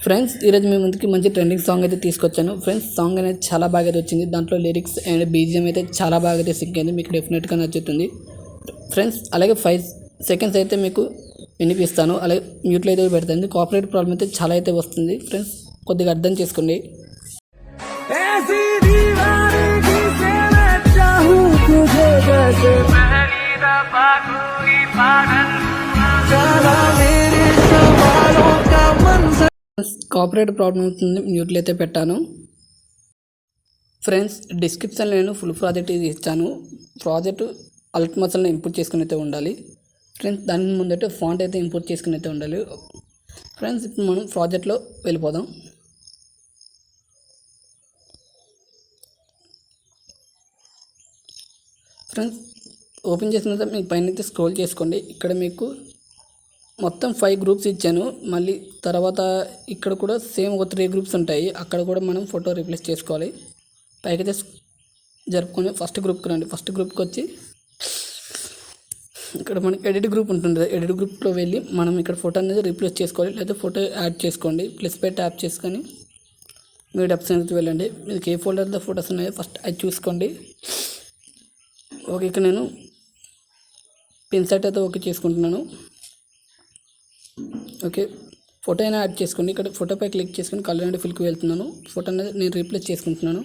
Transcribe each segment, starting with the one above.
Friends ఈరోజు మీ ముందుకి మంచి ట్రెండింగ్ సాంగ్ అయితే తీసుకొచ్చాను. ఫ్రెండ్స్ సాంగ్ అనేది చాలా బాగా అయితే వచ్చింది. దాంట్లో లిరిక్స్ అండ్ బీజిఎం అయితే చాలా బాగా అయితే సింక్ అయింది. మీకు డెఫినెట్గా నచ్చుతుంది ఫ్రెండ్స్. అలాగే 5 సెకండ్స్ అయితే మీకు వినిపిస్తాను. అలాగే మ్యూట్లో అయితే పెడతాను. కాపీరైట్ ప్రాబ్లం అయితే చాలా అయితే వస్తుంది ఫ్రెండ్స్, కొద్దిగా అర్థం చేసుకోండి. కాపీరైట్ ప్రాబ్లం అవుతుంది, మ్యూట్లో అయితే పెట్టాను ఫ్రెండ్స్. డిస్క్రిప్షన్లో నేను ఫుల్ ప్రాజెక్ట్ ఇది ఇచ్చాను. ప్రాజెక్ట్ అల్ట్ మసల్ని ఇంపోర్ట్ చేసుకుని అయితే ఉండాలి ఫ్రెండ్స్. దాని ముందైతే ఫాంట్ అయితే ఇంపోర్ట్ చేసుకుని అయితే ఉండాలి ఫ్రెండ్స్. ఇప్పుడు మనం ప్రాజెక్ట్లో వెళ్ళిపోదాం. ఫ్రెండ్స్ ఓపెన్ చేసిన తర్వాత మీకు పైన అయితే స్క్రోల్ చేసుకోండి. ఇక్కడ మీకు మొత్తం 5 గ్రూప్స్ ఇచ్చాను. మళ్ళీ తర్వాత ఇక్కడ కూడా సేమ్ ఒక 3 గ్రూప్స్ ఉంటాయి. అక్కడ కూడా మనం ఫోటో రీప్లేస్ చేసుకోవాలి. పైకైతే జరుపుకొని ఫస్ట్ గ్రూప్కి రండి. ఫస్ట్ గ్రూప్కి వచ్చి ఇక్కడ మనకి ఎడిట్ గ్రూప్ ఉంటుంది. ఎడిట్ గ్రూప్లో వెళ్ళి మనం ఇక్కడ ఫోటో అనేది రీప్లేస్ చేసుకోవాలి, లేదా ఫోటో యాడ్ చేసుకోండి. ప్లస్ పై ట్యాప్ చేసుకొని మీరు ఆప్షన్కి వెళ్ళండి. మీకు ఏ ఫోల్డర్లో ఫొటోస్ ఉన్నాయో ఫస్ట్ అది చూసుకోండి. ఓకే, ఇక్కడ నేను పిన్సెట్ అయితే ఓకే చేసుకుంటున్నాను. ఓకే, ఫోటో అయినా యాడ్ చేసుకోండి. ఇక్కడ ఫోటోపై క్లిక్ చేసుకొని కలర్ అండ్ ఫిల్కి వెళ్తున్నాను. ఫోటో అనేది నేను రీప్లేస్ చేసుకుంటున్నాను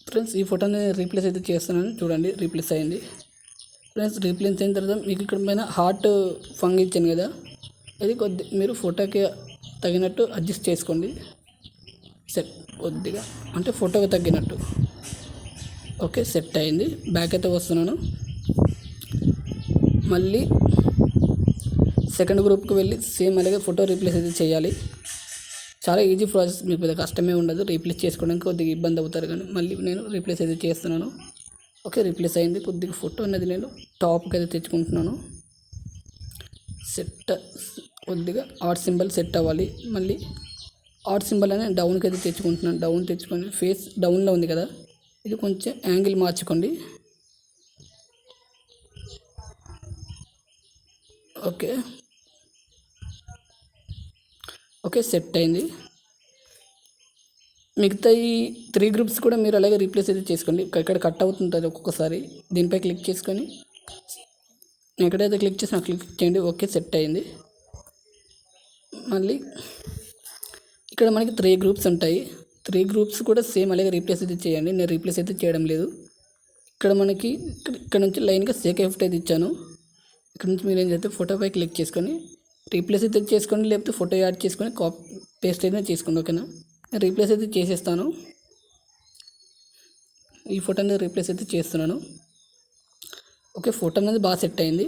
ఫ్రెండ్స్. ఈ ఫోటో అనేది రీప్లేస్ అయితే చేస్తున్నాను, చూడండి రీప్లేస్ అయింది ఫ్రెండ్స్. రీప్లేస్ అయిన తర్వాత మీకు ఇక్కడ పైన హార్ట్ ఫంగ్ ఇచ్చాను కదా, ఇది మీరు ఫోటోకి తగినట్టు అడ్జస్ట్ చేసుకోండి. సెట్ కొద్దిగా అంటే ఫోటోకి తగ్గినట్టు. ఓకే, సెట్ అయింది. బ్యాక్ అయితే వస్తున్నాను. మళ్ళీ సెకండ్ గ్రూప్కి వెళ్ళి సేమ్ అలాగే ఫోటో రీప్లేస్ అయితే చేయాలి. చాలా ఈజీ ప్రాసెస్, మీకు పెద్ద కష్టమే ఉండదు. రీప్లేస్ చేసుకోవడానికి కొద్దిగా ఇబ్బంది అవుతారు, కానీ మళ్ళీ నేను రీప్లేస్ అయితే చేస్తున్నాను. ఓకే, రీప్లేస్ అయింది. కొద్దిగా ఫోటో అనేది నేను టాప్కి అయితే తెచ్చుకుంటున్నాను. సెట్ కొద్దిగా ఆర్ట్ సింబల్ సెట్ అవ్వాలి. మళ్ళీ ఆర్ట్ సింబల్ అనేది డౌన్కి అయితే తెచ్చుకుంటున్నాను. డౌన్ తెచ్చుకొని ఫేస్ డౌన్లో ఉంది కదా, ఇది కొంచెం యాంగిల్ మార్చుకోండి. ఓకే ఓకే, సెట్ అయింది. మిగతా ఈ 3 గ్రూప్స్ కూడా మీరు అలాగే రీప్లేస్ అయితే చేసుకోండి. ఇక్కడ కట్ అవుతుంటుంది ఒక్కొక్కసారి. దీనిపై క్లిక్ చేసుకొని ఎక్కడైతే క్లిక్ చేసినా క్లిక్ చేయండి. ఓకే, సెట్ అయింది. మళ్ళీ ఇక్కడ మనకి 3 గ్రూప్స్ ఉంటాయి. 3 గ్రూప్స్ కూడా సేమ్ అలాగే రీప్లేస్ అయితే చేయండి. నేను రీప్లేస్ అయితే చేయడం లేదు. ఇక్కడ మనకి ఇక్కడ నుంచి లైన్గా సేక్ ఎఫెక్ట్ అయితే ఇచ్చాను. ఇక్కడ నుంచి మీరు ఏం చేస్తే ఫోటోపై క్లిక్ చేసుకొని రీప్లేస్ అయితే చేసుకోండి, లేకపోతే ఫోటో యాడ్ చేసుకొని పేస్ట్ అయితే చేసుకోండి. ఓకేనా, నేను రీప్లేస్ అయితే చేసేస్తాను. ఈ ఫోటో అనేది రీప్లేస్ అయితే చేస్తున్నాను. ఓకే, ఫోటో అనేది బాగా సెట్ అయింది.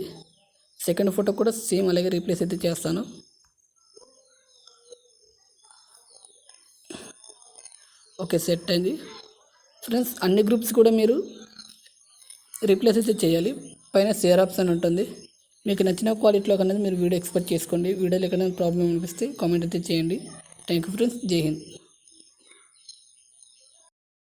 సెకండ్ ఫోటో కూడా సేమ్ అలాగే రీప్లేస్ అయితే చేస్తాను. ఓకే, సెట్ అయింది ఫ్రెండ్స్. అన్ని గ్రూప్స్ కూడా మీరు రీప్లేస్ అయితే చేయాలి. పైన షేర్ ఆప్షన్ ఉంటుంది. మీకు నచ్చిన క్వాలిటీలో కన్నా మీరు వీడియో ఎక్స్పెక్ట్ చేసుకోండి. వీడియోలో ఎక్కడైనా ప్రాబ్లం అనిపిస్తే కామెంట్ అయితే చేయండి. Thank you friends. జై హింద్.